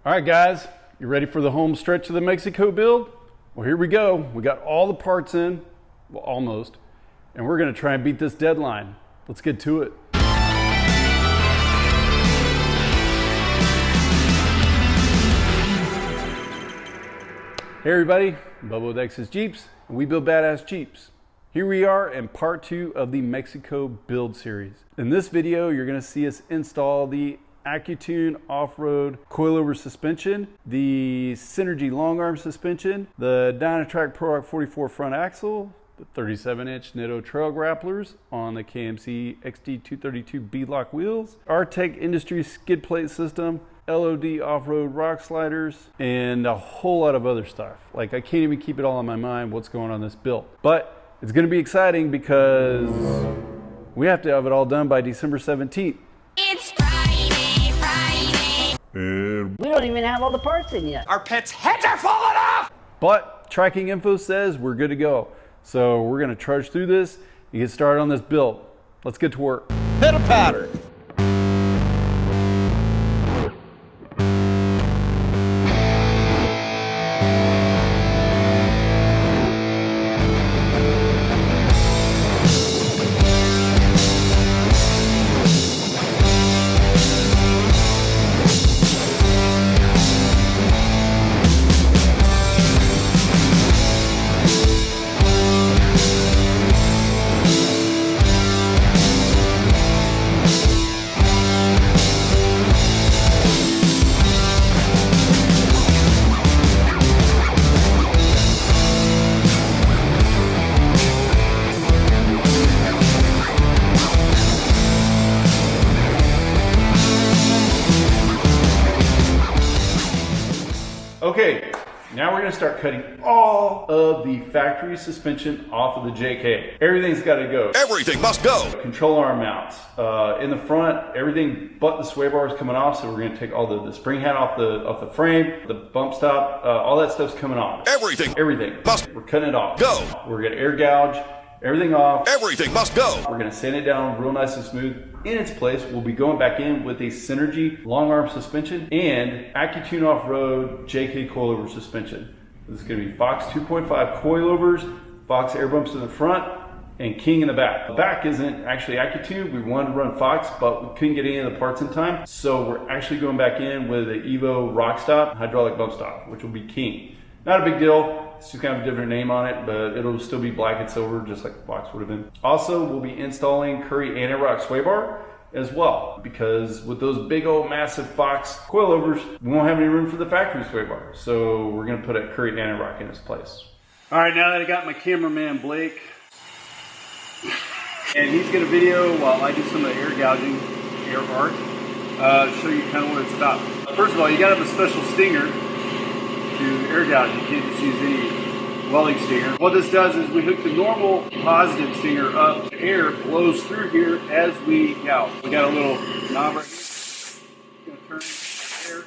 All right, guys, you ready for the home stretch of the Mexico build? Well, here we go. We got all the parts in, well, almost, and we're gonna try and beat this deadline. Let's get to it. Hey everybody, I'm Bubba with X's Jeeps, and we build badass Jeeps. Here we are in part 2 of the Mexico build series. In this video, you're gonna see us install the Accutune off-road coilover suspension, the Synergy long arm suspension, the Dynatrac Pro Rock 44 front axle, the 37-inch Nitto trail grapplers on the KMC XD232 B-Lock wheels, Artec Industries skid plate system, LOD off-road rock sliders, and a whole lot of other stuff. Like, I can't even keep it all in my mind what's going on this build. But it's gonna be exciting because we have to have it all done by December 17th. It's Friday. And we don't even have all the parts in yet. Our pets' heads are falling off! But tracking info says we're good to go. So we're gonna trudge through this and get started on this build. Let's get to work. Pitter patter. Okay, now we're gonna start cutting all of the factory suspension off of the JK. Everything's gotta go. Everything must go. Control arm mounts. In the front, everything but the sway bar is coming off, so we're gonna take all the spring hat off the frame, the bump stop, all that stuff's coming off. Everything. Everything. We're cutting it off. Go. We're gonna air gouge everything off. Everything must go. We're gonna sand it down real nice and smooth. In its place, we'll be going back in with a Synergy long arm suspension and Accutune off-road JK coilover suspension. This is gonna be Fox 2.5 coilovers, Fox air bumps in the front, and King in the back. The back isn't actually Accutune. We wanted to run Fox, but we couldn't get any of the parts in time. So we're actually going back in with the Evo rock stop, hydraulic bump stop, which will be King. Not a big deal. It's just kind of a different name on it, but it'll still be black and silver, just like the Fox would have been. Also, we'll be installing Curry anti-rock sway bar as well, because with those big old massive Fox coilovers, we won't have any room for the factory sway bar. So we're gonna put a Curry anti-rock in its place. All right, now that I got my cameraman Blake, and he's gonna video while I do some of the air gouging, air arc, show you kind of what it's about. First of all, you gotta have a special stinger to air gouge. You can't just use any welding stinger. What this does is we hook the normal positive stinger up. The air blows through here as we gouge. We got a little knob right here. It's going to turn the air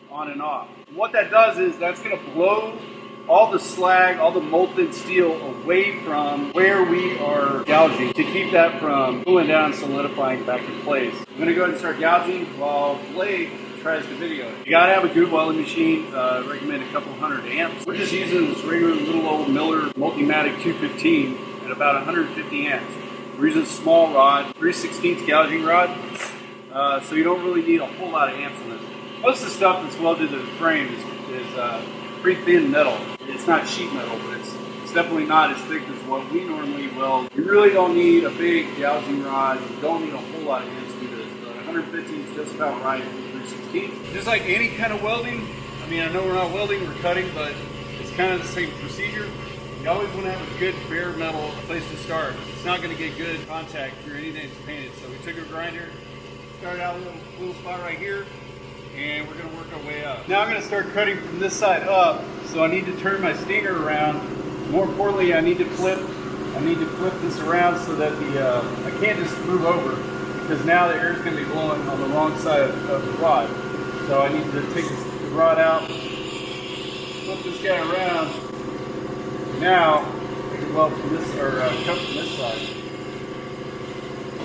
on and off. What that does is that's going to blow all the slag, all the molten steel away from where we are gouging to keep that from cooling down and solidifying back in place. I'm going to go ahead and start gouging while Blake tries the video. You gotta have a good welding machine. Recommend a couple hundred amps. We're just using this regular little old Miller Multimatic 215 at about 150 amps. We're using a small rod, 3/16 gouging rod, so you don't really need a whole lot of amps in this. Most of the stuff that's welded to the frame is pretty thin metal. It's not sheet metal, but it's definitely not as thick as what we normally weld. You really don't need a big gouging rod. You don't need a whole lot of amps to do this. But 150 is just about right. Just like any kind of welding, I mean, I know we're not welding, we're cutting, but it's kind of the same procedure. You always want to have a good bare metal place to start. It's not going to get good contact through anything that's painted. So we took a grinder, started out a little spot right here, and we're going to work our way up. Now I'm going to start cutting from this side up, so I need to turn my stinger around. More importantly, I need to flip this around so that I can't just move over, because now the air is going to be blowing on the wrong side of the rod. So I need to take the rod out, flip this guy around. Now I can weld from this, or cut from this side.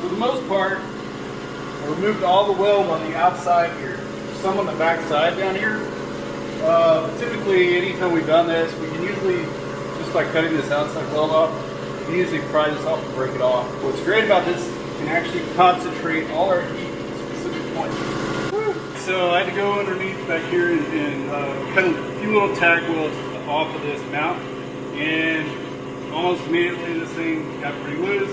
For the most part, I removed all the weld on the outside here. There's some on the back side down here, Typically, anytime we've done this, we can usually, just by cutting this outside weld off, we usually pry this off and break it off. What's great about this, we can actually concentrate all our heat at a specific point. So I had to go underneath back here and cut a few little tag welds off of this mount, and almost immediately this thing got pretty loose.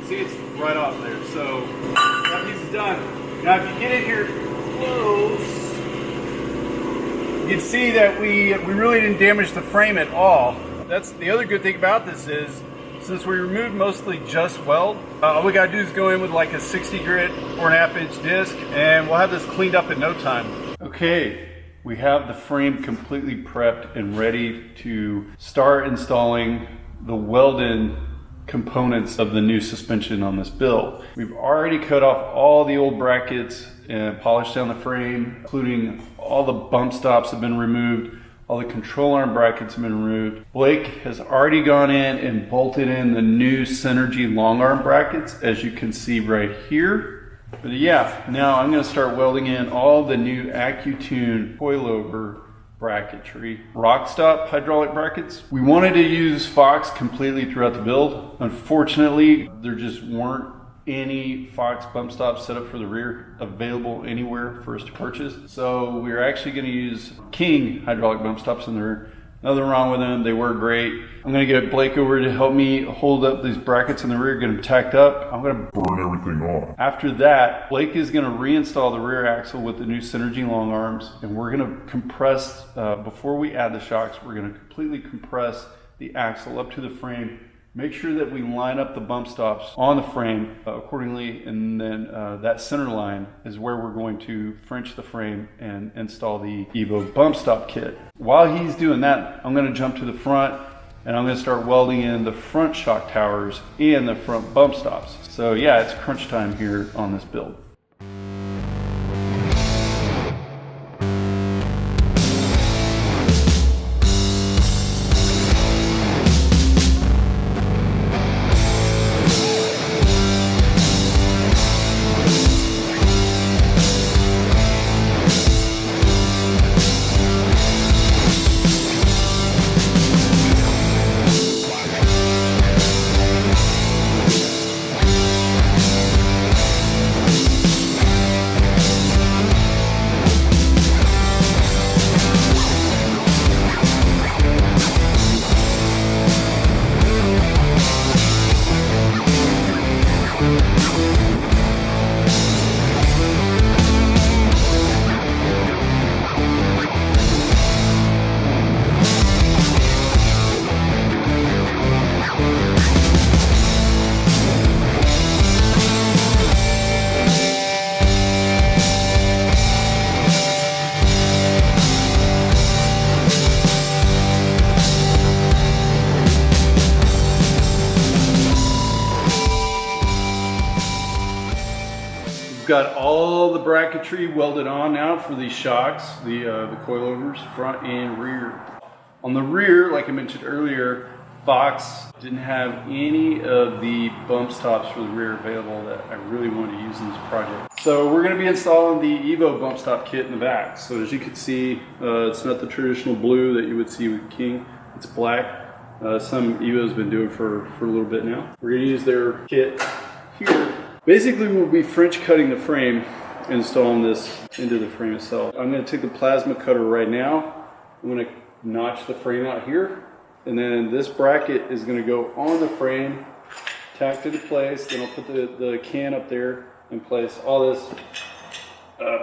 See, it's right off there. So that piece is done. Now if you get in here close, you can see that we really didn't damage the frame at all. That's the other good thing about this is, since we removed mostly just weld, all we gotta do is go in with like a 60 grit 4.5 inch disc, and we'll have this cleaned up in no time. Okay, we have the frame completely prepped and ready to start installing the welded components of the new suspension on this build. We've already cut off all the old brackets and polished down the frame, including all the bump stops have been removed, all the control arm brackets have been removed. Blake has already gone in and bolted in the new Synergy long arm brackets, as you can see right here. But yeah, now I'm gonna start welding in all the new Accutune coilover bracketry. Rock stop hydraulic brackets. We wanted to use Fox completely throughout the build. Unfortunately, there just weren't any Fox bump stops set up for the rear available anywhere for us to purchase. So we're actually going to use King hydraulic bump stops in the rear. Nothing wrong with them, they work great. I'm going to get Blake over to help me hold up these brackets in the rear, get them tacked up. I'm going to burn everything off. After that, Blake is going to reinstall the rear axle with the new Synergy long arms, and we're going to compress, before we add the shocks, we're going to completely compress the axle up to the frame. Make sure that we line up the bump stops on the frame accordingly, and then that center line is where we're going to French the frame and install the Evo bump stop kit. While he's doing that, I'm going to jump to the front and I'm going to start welding in the front shock towers and the front bump stops. So yeah, it's crunch time here on this build. Got all the bracketry welded on now for these shocks, the coilovers, front and rear. On the rear, like I mentioned earlier, Fox didn't have any of the bump stops for the rear available that I really wanted to use in this project. So we're going to be installing the Evo bump stop kit in the back. So as you can see, it's not the traditional blue that you would see with King. It's black. Some Evo's been doing for a little bit now. We're going to use their kit here. Basically, we'll be French cutting the frame, installing this into the frame itself. I'm going to take the plasma cutter right now. I'm going to notch the frame out here, and then this bracket is going to go on the frame, tacked into place. Then I'll put the can up there in place. All this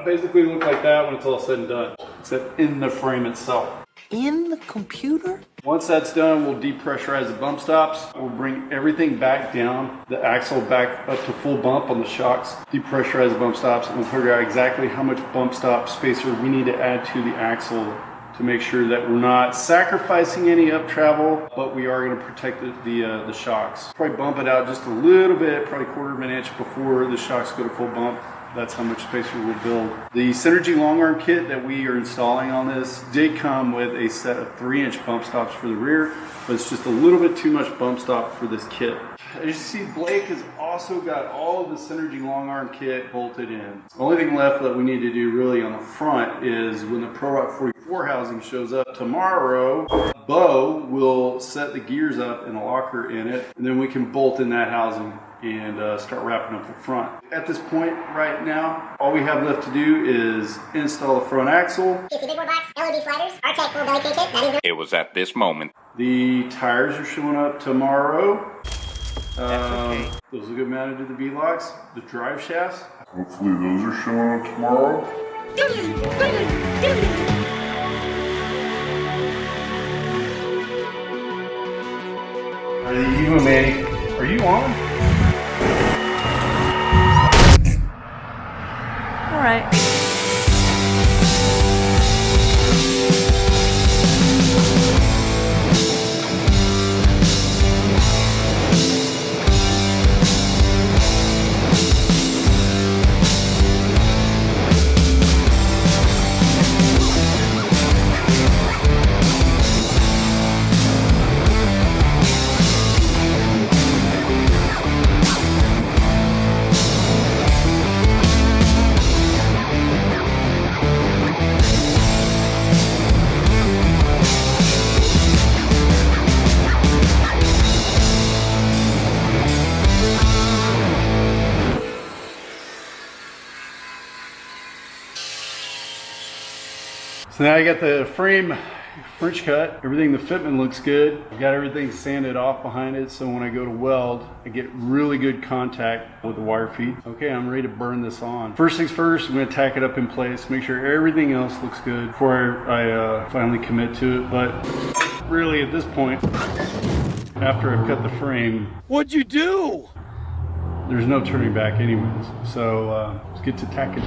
basically look like that when it's all said and done, except in the frame itself. In the computer? Once that's done, we'll depressurize the bump stops. We'll bring everything back down, the axle back up to full bump on the shocks, depressurize the bump stops, and we'll figure out exactly how much bump stop spacer we need to add to the axle to make sure that we're not sacrificing any up travel, but we are going to protect the shocks. Probably bump it out just a little bit, probably 1/4 of an inch before the shocks go to full bump. That's how much spacer we'll build. The Synergy long arm kit that we are installing on this did come with a set of 3-inch bump stops for the rear, but it's just a little bit too much bump stop for this kit. As you see, Blake has also got all of the Synergy long arm kit bolted in. The only thing left that we need to do really on the front is when the Pro Rock 44 housing shows up tomorrow, Bo will set the gears up in a locker in it, and then we can bolt in that housing and start wrapping up the front. At this point right now, all we have left to do is install the front axle. PC big board box, LED sliders, RTEC full belly kit. That is It was at this moment. The tires are showing up tomorrow. okay. Those will get mounted to the V-locks. The drive shafts. Hopefully those are showing up tomorrow. Are you, Manny? Are you on? All right. So now I got the frame French cut. Everything, the fitment looks good. I've got everything sanded off behind it, so when I go to weld, I get really good contact with the wire feed. Okay, I'm ready to burn this on. First things first, I'm gonna tack it up in place, make sure everything else looks good before I finally commit to it. But really at this point, after I've cut the frame, What'd you do? there's no turning back anyways. So let's get to tacking.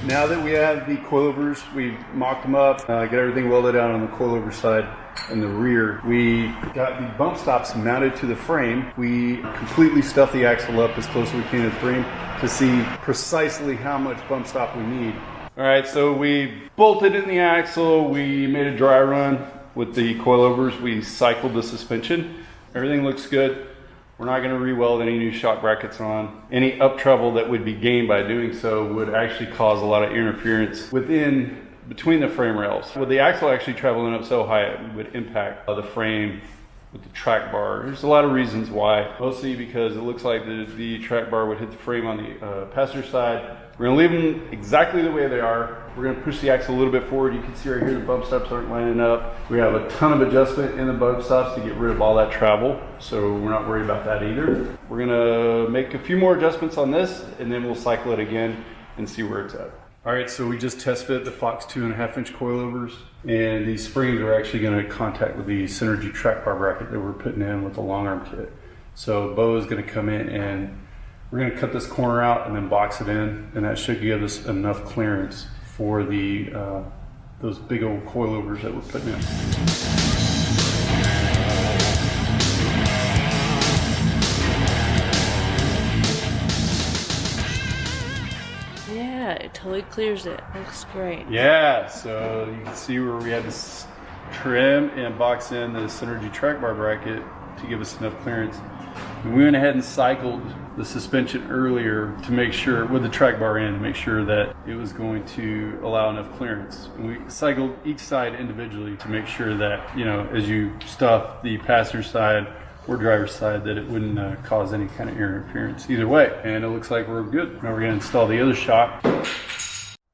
Now that we have the coilovers, we've mocked them up, got everything welded out on the coilover side and the rear. We got the bump stops mounted to the frame. We completely stuffed the axle up as close as we can to the frame to see precisely how much bump stop we need. All right, so we bolted in the axle. We made a dry run with the coilovers. We cycled the suspension. Everything looks good. We're not going to re-weld any new shock brackets on. Any up trouble that would be gained by doing so would actually cause a lot of interference between the frame rails. With the axle actually traveling up so high, it would impact the frame with the track bar. There's a lot of reasons why. Mostly because it looks like the track bar would hit the frame on the passenger side. We're going to leave them exactly the way they are. We're going to push the axle a little bit forward. You can see right here the bump stops aren't lining up. We have a ton of adjustment in the bump stops to get rid of all that travel, so we're not worried about that either. We're going to make a few more adjustments on this, and then we'll cycle it again and see where it's at. All right, so we just test fit the Fox 2.5-inch coilovers, and these springs are actually going to contact with the Synergy track bar bracket that we're putting in with the long arm kit. So Bo is going to come in and we're going to cut this corner out and then box it in, and that should give us enough clearance for the those big old coilovers that we're putting in. Yeah, it totally clears it. Looks great. Yeah, so you can see where we had to trim and box in the Synergy track bar bracket to give us enough clearance. And we went ahead and cycled the suspension earlier to make sure, with the track bar in, to make sure that it was going to allow enough clearance. And we cycled each side individually to make sure that, you know, as you stuff the passenger side or driver's side, that it wouldn't cause any kind of interference either way. And it looks like we're good. Now we're going to install the other shock. All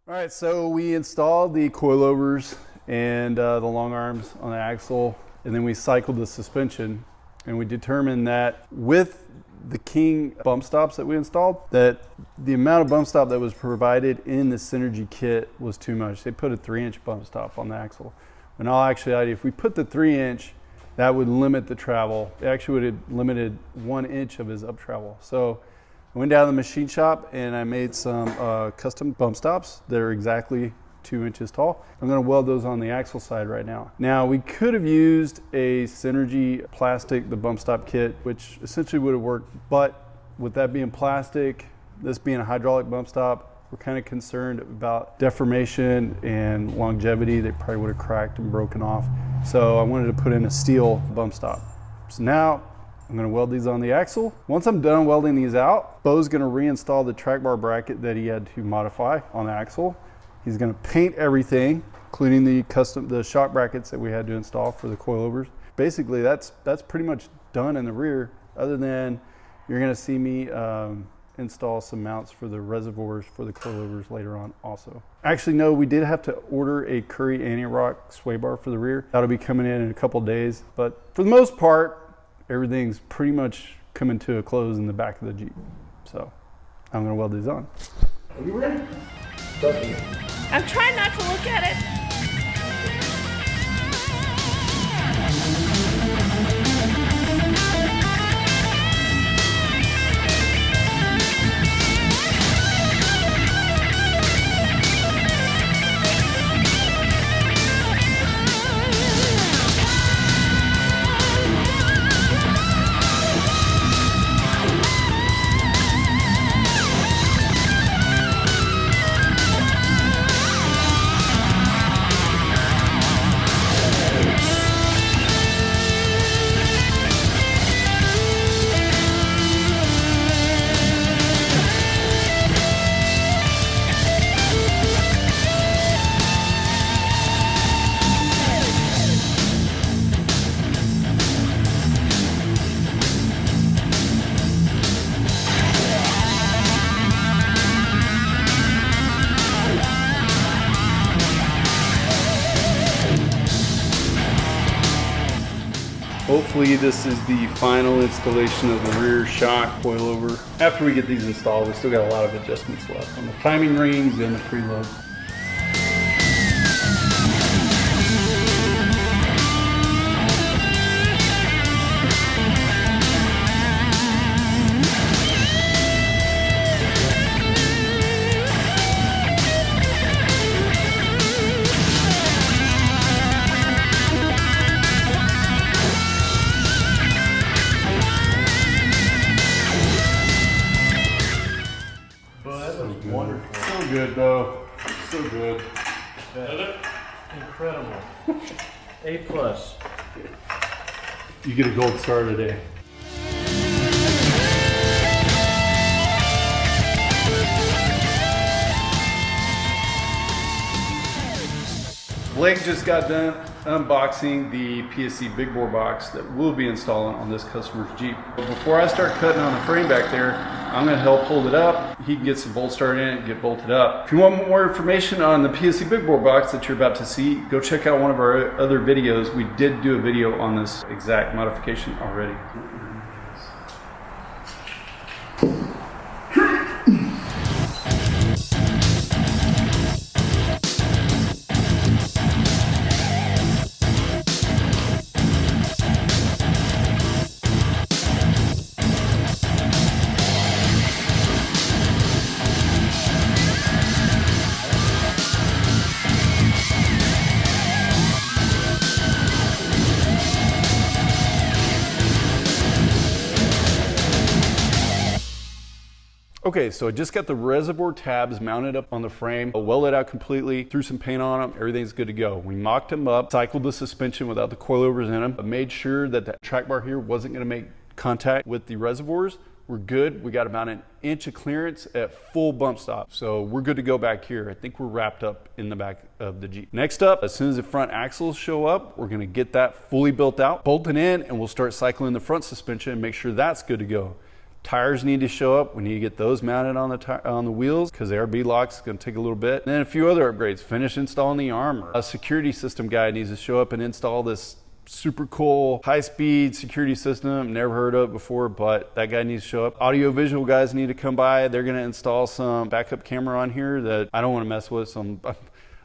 right, so we installed the coilovers and the long arms on the axle, and then we cycled the suspension. And we determined that with the King bump stops that we installed, that the amount of bump stop that was provided in the Synergy kit was too much. They put a 3-inch bump stop on the axle. In all actuality, if we put the 3-inch, that would limit the travel. It actually would have limited 1 inch of his up travel. So I went down to the machine shop and I made some custom bump stops that are exactly 2 inches tall. I'm gonna weld those on the axle side right now. Now, we could have used a Synergy plastic, the bump stop kit, which essentially would have worked, but with that being plastic, this being a hydraulic bump stop, we're kind of concerned about deformation and longevity. They probably would have cracked and broken off. So I wanted to put in a steel bump stop. So now I'm gonna weld these on the axle. Once I'm done welding these out, Bo's gonna reinstall the track bar bracket that he had to modify on the axle. He's gonna paint everything, including the shock brackets that we had to install for the coilovers. Basically, that's pretty much done in the rear, other than you're gonna see me install some mounts for the reservoirs for the coilovers later on also. Actually, no, we did have to order a Curry anti-rock sway bar for the rear. That'll be coming in a couple days, but for the most part, everything's pretty much coming to a close in the back of the Jeep. So I'm gonna weld these on. Are you ready? I'm trying not to look at it. Hopefully this is the final installation of the rear shock coilover. After we get these installed, we still got a lot of adjustments left on the timing rings and the preload. Wonderful. So good though, so good. Incredible. A+. You get a gold star today. Blake just got done unboxing the PSC big bore box that we'll be installing on this customer's Jeep. But before I start cutting on the frame back there, I'm gonna help hold it up. He can get some bolt started in it and get bolted up. If you want more information on the PSC big bore box that you're about to see, go check out one of our other videos. We did do a video on this exact modification already. Okay, so I just got the reservoir tabs mounted up on the frame, welded out completely, threw some paint on them, everything's good to go. We mocked them up, cycled the suspension without the coilovers in them, made sure that the track bar here wasn't gonna make contact with the reservoirs. We're good. We got about 1 inch of clearance at full bump stop. So we're good to go back here. I think we're wrapped up in the back of the Jeep. Next up, as soon as the front axles show up, we're gonna get that fully built out, bolted in, and we'll start cycling the front suspension and make sure that's good to go. Tires need to show up. We need to get those mounted on the wheels because the ARB lock's going to take a little bit. And then a few other upgrades. Finish installing the armor. A security system guy needs to show up and install this super cool high-speed security system. Never heard of it before, but that guy needs to show up. Audio visual guys need to come by. They're gonna install some backup camera on here that I don't want to mess with, so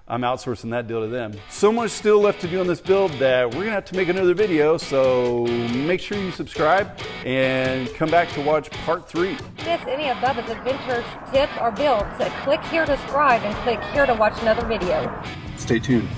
I'm outsourcing that deal to them. So much still left to do on this build that we're gonna have to make another video, so make sure you subscribe and come back to watch part 3. Miss any of Bubba's adventures, tips, or builds, click here to subscribe and click here to watch another video. Stay tuned.